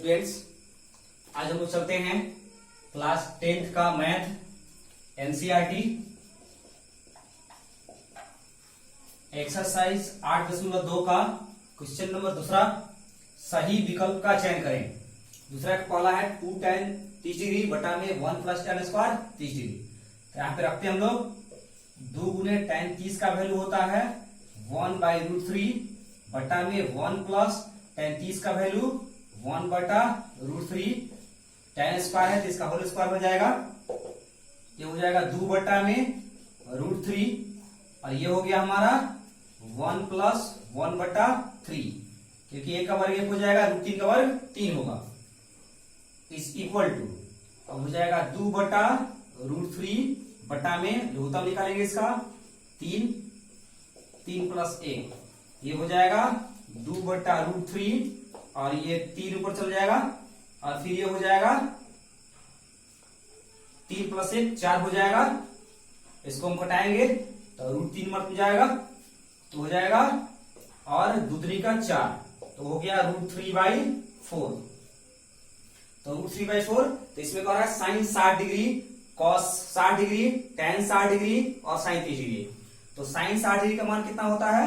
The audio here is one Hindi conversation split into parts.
स्टूडेंट्स, आज हम लोग चलते हैं क्लास 10th का मैथ एनसीईआरटी एक्सरसाइज 8.2 का क्वेश्चन नंबर दूसरा, सही विकल्प का चयन करें। दूसरा का पहला है 2 tan 30 डिग्री बटा में 1 प्लस tan स्क्वायर 30 डिग्री। तो यहाँ पे रखते हैं हम लोग 2 गुने tan 30 का वैल्यू होता है 1/√3 बटा में 1 प्लस tan 30 का वैल्यू 1/√3 tan स्क्वायर है तो इसका होल स्क्वायर हो जाएगा। ये हो जाएगा 2 बटा में √3 और ये हो गया हमारा 1 प्लस 1/3 क्योंकि 1 का वर्ग 1 हो जाएगा, √3 का वर्ग 3 होगा। इज इक्वल टू अब हो जाएगा 2 बटा √3 बटा में लघुत्तम निकालेंगे इसका 3 प्लस 1 ये हो जाएगा 2 बटा √3 और ये 3 ऊपर चल जाएगा और फिर ये हो जाएगा 3 प्लस 1 4 हो जाएगा। इसको हम घटाएंगे तो √3 मत में जाएगा तो हो जाएगा और दूसरी का 4 तो हो गया √3/4। तो √3/4 तो इसमें कह रहा है sine 60 degree, cos 60 degree, tan 60 degree और साइन 30 डिग्री। तो साइन 60 डिग्री का मान कितना होता है,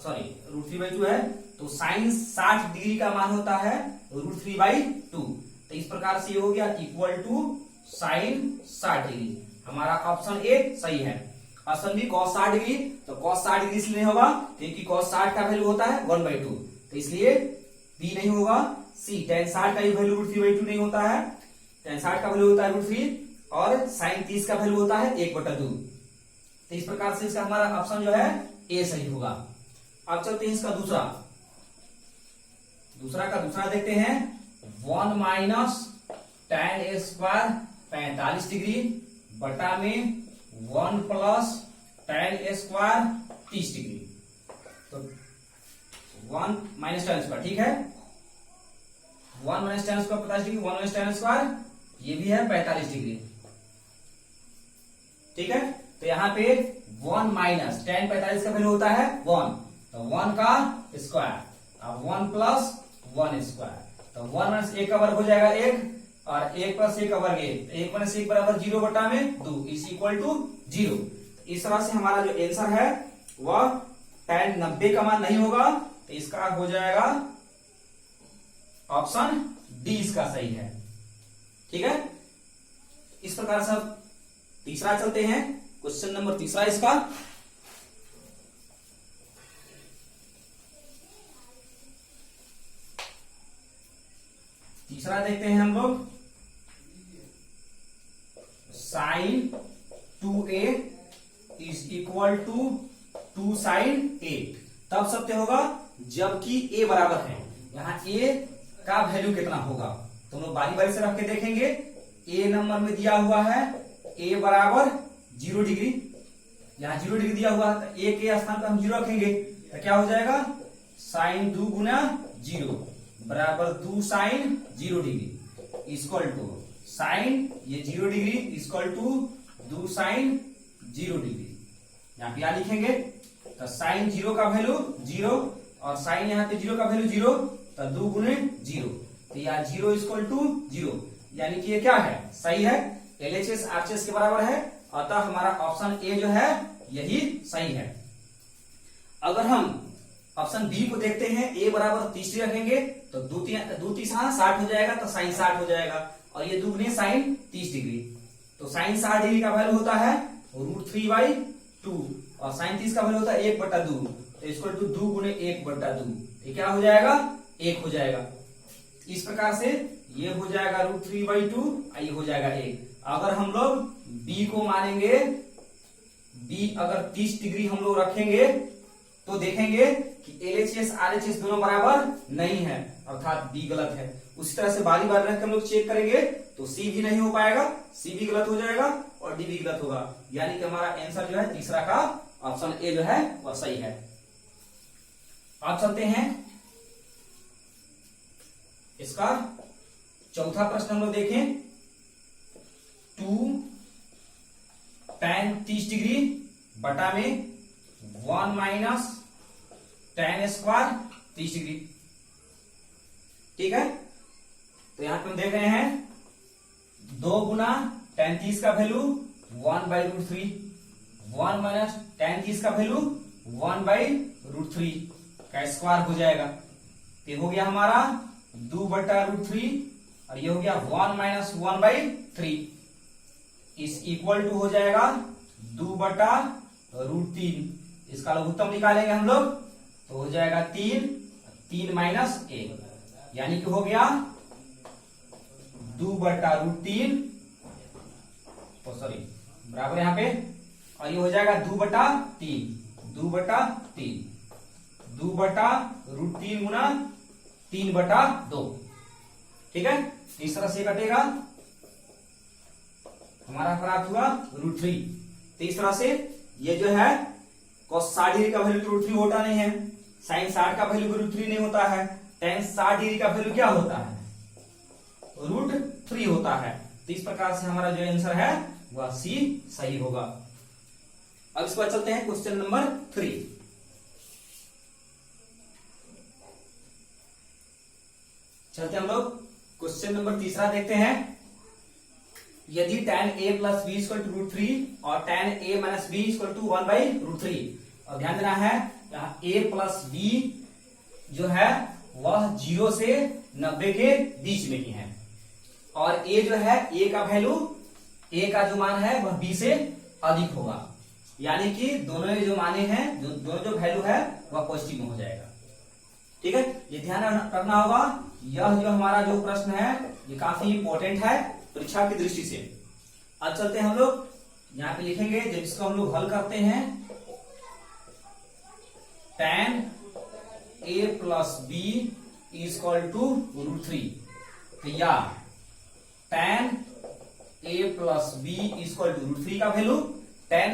सॉरी √3/2 है तो साइन 60 डिग्री का मान होता है √3/2। तो इस प्रकार से ये हो गया इक्वल टू साइन 60 डिग्री। हमारा ऑप्शन ए सही है। ऑप्शन बी cos 60 डिग्री, तो cos 60 डिग्री इसलिए नहीं होगा क्योंकि cos 60 का वैल्यू होता है 1/2 तो इसलिए बी नहीं होगा। सी tan 60 का वैल्यू √3/2 नहीं होता है, tan 60 का वैल्यू होता है √3 और साइन 30 का वैल्यू होता है 1/2। तो इस प्रकार से इसका हमारा ऑप्शन जो है ए सही होगा। अब चलते हैं इसका दूसरा देखते हैं 1 माइनस tan स्क्वायर 45 डिग्री बटा में 1 प्लस tan स्क्वायर 30 डिग्री। तो 1 माइनस tan स्क्वायर ठीक है, 1 minus tan square 50 degree, 1 minus tan square ये भी है 45 डिग्री ठीक है। तो यहाँ पे 1 माइनस tan 45 का वैल्यू होता है 1 तो 1 का स्क्वायर, अब 1 प्लस 1 स्क्वायर तो 1 माइनस 1 का वर्ग हो जाएगा 1 और 1 प्लस 1 का वर्ग 1, 1 माइनस 1 बराबर 0 बटा में 2 इज इक्वल टू 0। इस तरह से हमारा जो आंसर है वह tan 90 का मान नहीं होगा तो इसका हो जाएगा ऑप्शन डी इसका सही है ठीक है। इस प्रकार से तीसरा चलते हैं, क्वेश्चन नंबर तीसरा इसका तीसरा देखते हैं हम लोग sine 2a is equal to 2 sine 8 तब सत्य होगा जबकि a बराबर है। यहाँ a का वैल्यू कितना होगा तो हम लोग बारी बारी से रख के देखेंगे। a नंबर में दिया हुआ है a बराबर 0 डिग्री, यहाँ 0 डिग्री दिया हुआ है तो a के स्थान पर हम 0 रखेंगे तो क्या हो जाएगा साइन 2 गुना 0 बराबर 2 sine 0 degree equal to sine ये 0 degree equal to 2 sine 0 degree. यहाँ पे क्या लिखेंगे तो साइन 0 का वैल्यू 0 और साइन यहाँ पे 0 का वैल्यू 0 तो 2 गुने 0 तो यहाँ 0 इक्वल टू 0 यानी कि ये क्या है सही है, LHS RHS के बराबर है। अतः हमारा ऑप्शन ए जो है यही सही है। अगर हम ऑप्शन बी को देखते हैं a बराबर 30 डिग्री रखेंगे तो 2 60 हो जाएगा तो साइन 60 हो जाएगा और ये 2 गुने साइन 30 डिग्री तो साइन 60 डिग्री का वैल्यू होता है √3/2 और साइन 30 का वैल्यू होता है 1/2 तो इसको 2 गुने 1/2 ये क्या हो जाएगा 1 हो जाएगा। इस प्रकार से ये हो जाएगा √3/2 ये हो जाएगा 1। अगर हम लोग b को मानेंगे, b अगर 30 डिग्री हम लोग रखेंगे तो देखेंगे कि LHS RHS दोनों बराबर नहीं है अर्थात b गलत है। उसी तरह से बारी बारी रख के हम लोग चेक करेंगे तो c भी नहीं हो पाएगा, c भी गलत हो जाएगा और d भी गलत होगा, यानी कि हमारा आंसर जो है तीसरा का ऑप्शन ए जो है वह सही है। अब चलते हैं इसका चौथा प्रश्न हम लोग देखें 2 tan 30 डिग्री बटा में 1 माइनस tan स्क्वायर 30 डिग्री ठीक है। तो यहाँ पे हम देख रहे हैं 2 गुना tan 30 का वैल्यू 1/√3, 1 माइनस tan 30 का वैल्यू 1/√3 का स्क्वायर हो जाएगा। ये हो गया हमारा 2/√3 और ये हो गया 1 माइनस 1/3 इस इक्वल टू हो जाएगा 2/√3। इसका लघुत्तम निकालेंगे हम लोग तो हो जाएगा 3 माइनस 1 यानी कि हो गया 2/√3 सॉरी बराबर यहाँ पे, और ये हो जाएगा 2/3 2/√3 गुना 3/2। ठीक है, इस तरह से कटेगा, हमारा प्राप्त हुआ √3। तो इस तरह से ये जो है cos 60 डिग्री का वैल्यू √3 होता नहीं है, sin 60 का वैल्यू √3 नहीं होता है, tan 60 डिग्री का वैल्यू क्या होता है √3 होता है। तो इस प्रकार से हमारा जो आंसर है वह सी सही होगा। अब इस पर चलते हैं क्वेश्चन नंबर 3। चलते हम लोग क्वेश्चन नंबर 3 देखते हैं। यदि tan a plus b equal to √3 और tan a minus b equal to 1/√3, और ध्यान देना है यहाँ a प्लस b जो है वह 0 से 90 के बीच में ही है, और a जो है a का वैल्यू a का जो मान है वह b से अधिक होगा, यानी कि दोनों जो माने हैं दोनों जो वैल्यू है वह पॉजिटिव में हो जाएगा। ठीक है, ये ध्यान रखना होगा। यह जो हमारा जो प्रश्न है ये काफी इंपॉर्टेंट है परीक्षा की दृष्टि से। अब चलते हैं हम लोग यहाँ पे लिखेंगे, जब इसको हम लोग हल करते हैं tan a plus b equal to √3, तो या tan a plus b equal to √3 का वैल्यू tan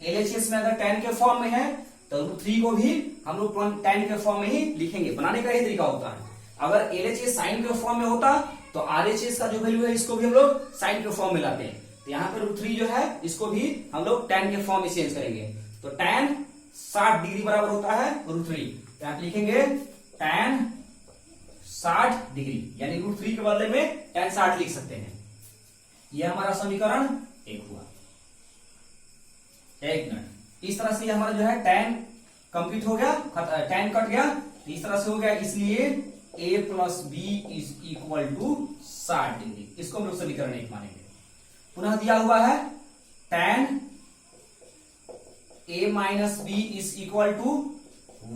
LHS में अगर tan के फॉर्म में है तो √3 को भी हम लोग tan के फॉर्म में ही लिखेंगे। बनाने का यही तरीका होता है। अगर LHS साइन के फॉर्म में होता तो RHS का जो वैल्यू है इसको भी हम लोग साइन के फॉर्म में लाते हैं। तो यहाँ पे √3 जो है इसको भी हम लोग tan के फॉर्म में चेंज करेंगे। तो tan 60 डिग्री बराबर होता है √3। तो यहाँ पे लिखेंगे tan 60 डिग्री, यानी √3 के बदले में tan 60 लिख सकते हैं। यह हमारा समीकरण 1 हुआ। एक मिनट, इस तरह से हमारा जो है tan कंप्लीट हो गया, tan कट गया, तो इस तरह से हो गया, इसलिए a plus b is equal to 60 degree. इसको हम लोग समीकरण 1 मानेंगे। पुनः दिया हुआ है tan a minus b is equal to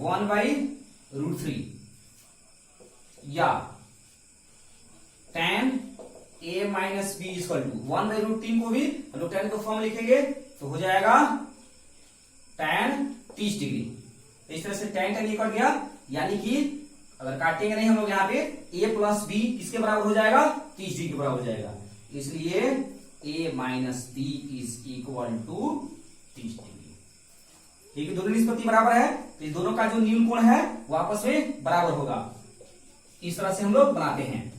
1/√3, या tan a minus b equal to 1/√3 को भी हम लोग tan को फॉर्म लिखेंगे तो हो जाएगा tan 30 डिग्री। इस तरह से tan निकल गया, यानी कि अगर काटेंगे नहीं हम लोग यहाँ पे a प्लस b किसके बराबर हो जाएगा 30 डिग्री के बराबर हो जाएगा, इसलिए a minus b is equal to 30 degree. ठीक है, दोनों निष्पत्ति बराबर है तो इस दोनों का जो न्यून कोण है वो आपस में बराबर होगा। इस तरह से हम लोग बनाते हैं।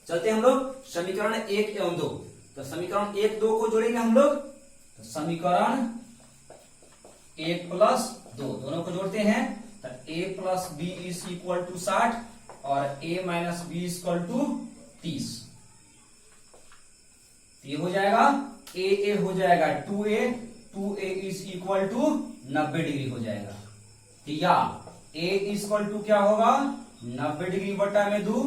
चलते हम लोग समीकरण 1 एवं 2। तो समीकरण 1 2 को जोड़ेंगे हम लोग, तो समीकरण 1 प्लस 2 दोनों को जोड़ते हैं तो a plus b is equal to 60 और a minus b equal to 30। ये हो जाएगा a हो जाएगा 2a is equal to 90 degree हो जाएगा। तो या a इक्वल टू क्या होगा 90 डिग्री बटा में 2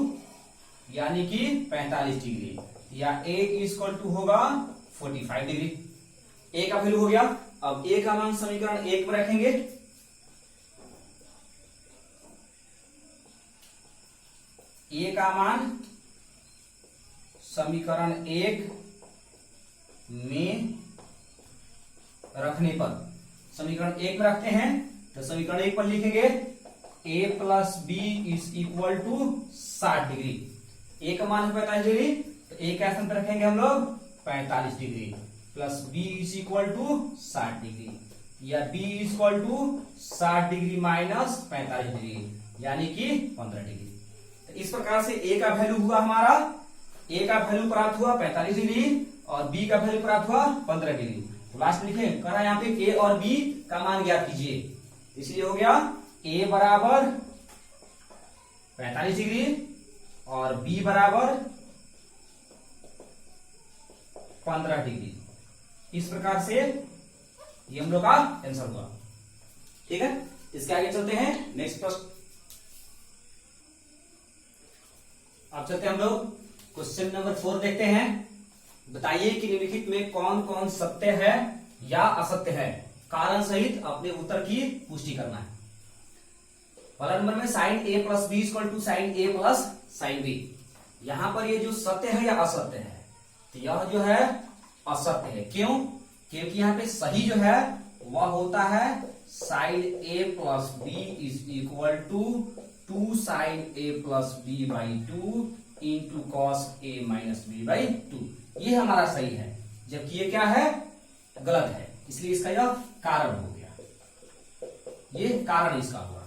यानी कि 45 डिग्री, या a इक्वल टू होगा 45 डिग्री। a का वैल्यू हो गया। अब a का मान समीकरण 1 में रखेंगे, a का मान समीकरण 1 में रखने पर, समीकरण 1 में रखते हैं तो समीकरण 1 पर लिखेंगे a plus b is equal to 60 degree. a का मान 45 डिग्री, तो a का स्थान पर रखेंगे हम लोग 45 degree plus b is equal to 60 degree, या b is equal to 60 degree minus 45 degree यानी कि 15 डिग्री। तो इस प्रकार से a का वैल्यू हुआ हमारा, a का वैल्यू प्राप्त हुआ 45 डिग्री और b का वैल्यू प्राप्त हुआ 15 डिग्री। तो लास्ट में लिखे कह रहा है यहाँ पे a और b का मान ज्ञात कीजिए, इसलिए हो गया a बराबर 45 डिग्री और बी बराबर 15 डिग्री। इस प्रकार से ये हम लोग का आंसर हुआ। ठीक है, इसके आगे चलते हैं नेक्स्ट प्रश्न। अब चलते हैं हम लोग क्वेश्चन नंबर 4 देखते हैं। बताइए कि निम्नलिखित में कौन कौन सत्य है या असत्य है, कारण सहित अपने उत्तर की पुष्टि करना है। पहला नंबर में sine A plus B equal to sine A plus sine B. यहां पर ये जो सत्य है या असत्य है, तो यह जो है असत्य है। क्यों? क्योंकि यहाँ पे सही जो है वह होता है sine A plus B is equal to 2 sine A plus B by 2 into cos A minus B by 2। ये हमारा सही है, जबकि ये क्या है, गलत है। इसलिए इसका यह कारण हो गया, ये कारण इसका हुआ।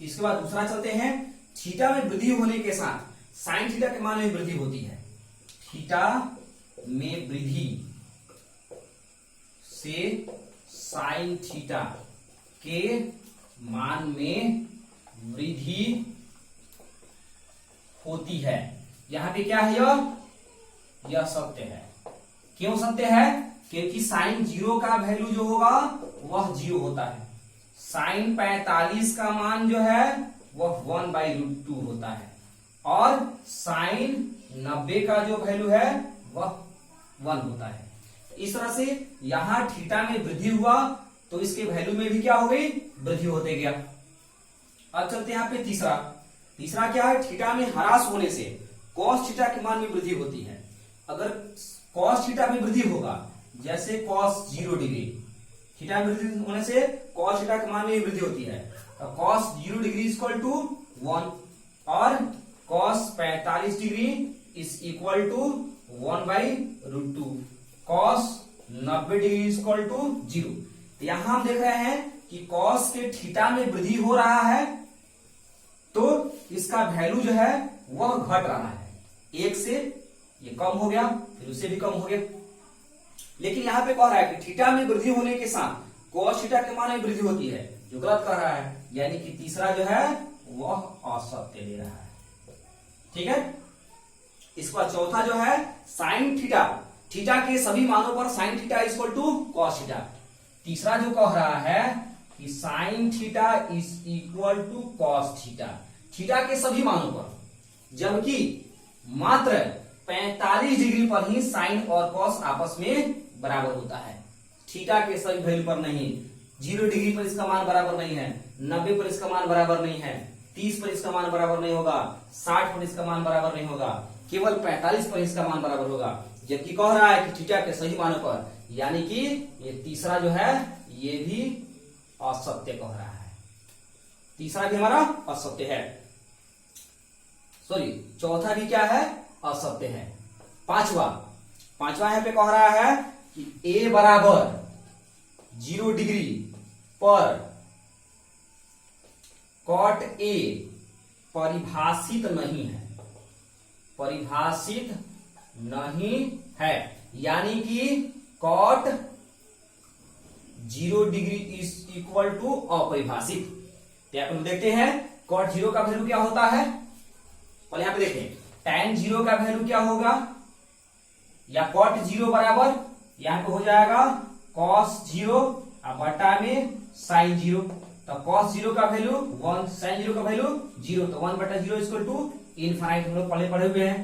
इसके बाद दूसरा चलते हैं। थीटा में वृद्धि होने के साथ साइन थीटा के मान में वृद्धि होती है। थीटा में वृद्धि से साइन थीटा के मान में वृद्धि होती है। यहां पे क्या है, यह सत्य है। क्यों सत्य है? क्योंकि साइन 0 का वैल्यू जो होगा वह 0 होता है। साइन 45 का मान जो है वह 1/√2 होता है, और साइन 90 का जो वैल्यू है वह 1 होता है। इस तरह से यहां थीटा में वृद्धि हुआ तो इसके वैल्यू में भी क्या हो गई, वृद्धि होते गया। अब चलते हैं यहाँ पे तीसरा। तीसरा क्या है, थीटा में ह्रास होने से कॉस थीटा के मान में वृद्धि होती है। अगर कॉस थीटा में वृद्धि होगा, जैसे कॉस 0 डिग्री, थीटा में वृद्धि होने से कॉस थीटा के मान में वृद्धि होती है, तो कॉस 0 डिग्री इक्वल टू 1 और cos 45 degree is equal to 1/√2, cos 90 degree equal to 0। तो यहां हम देख रहे हैं कि कॉस के थीटा में वृद्धि हो रहा है, तो इसका वैल्यू जो है वह घट रहा है। 1 से ये कम हो गया, फिर उससे भी कम हो गया। लेकिन यहां पे कह रहा है कि थीटा में वृद्धि होने के साथ कॉस थीटा के मान में वृद्धि होती है, जो गलत कह रहा है। यानी कि तीसरा जो है वह असत्य दे रहा है। ठीक है, इसके बाद चौथा जो है साइन थीटा, थीटा के सभी मानों पर sine theta equal to cos theta. तीसरा जो कह रहा है कि sine theta is equal to cos theta, theta के सभी मानों पर, जबकि मात्र 45 डिग्री पर ही साइन और कॉस आपस में बराबर होता है। थीटा के सभी वैल्यू पर नहीं। 0 डिग्री पर इसका मान बराबर नहीं है, 90 पर इसका मान बराबर नहीं है, 30 पर इसका मान बराबर नहीं होगा, 60 पर इसका मान बराबर नहीं होगा, केवल 45 पर इसका मान बराबर होगा। जबकि कह रहा है कि थीटा के सही मानों पर, यानी कि ये तीसरा जो है ये भी असत्य कह रहा है। तीसरा भी हमारा असत्य है, सॉरी चौथा भी क्या है, असत्य है। पांचवा यहां पे कह रहा है कि a बराबर 0 डिग्री पर कॉट a परिभाषित नहीं है, परिभाषित नहीं है। यानी कि cot 0 degree is equal to अपरिभाषित। तो यहां पर देखते हैं कॉट 0 का वैल्यू क्या होता है। और यहां पे देखें tan 0 का वैल्यू क्या होगा, या कॉट 0 बराबर यहां पे हो जाएगा cos 0 बटा में sin 0। तो cos 0 का वैल्यू 1, sin 0 का वैल्यू 0, तो 1/0 इक्वल टू इनफाइनाइट हम लोग पढ़े हुए हैं।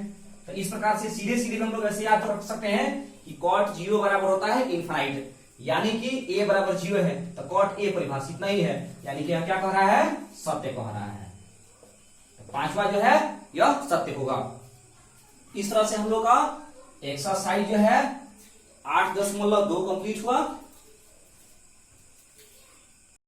तो इस प्रकार से सीधे सीधे हम लोग ऐसे याद रख सकते हैं कि cot 0 बराबर होता है इनफाइनाइट, यानी कि a बराबर 0 है, तो cot a परिभाषित नहीं है, यानी कि यह क्या कह रहा है, सत्य कह रहा है। तो पांचवा जो है यह सत्य होगा। इस तरह से हम लोग का एक्सरसाइज जो है 8.2 कंप्लीट हुआ।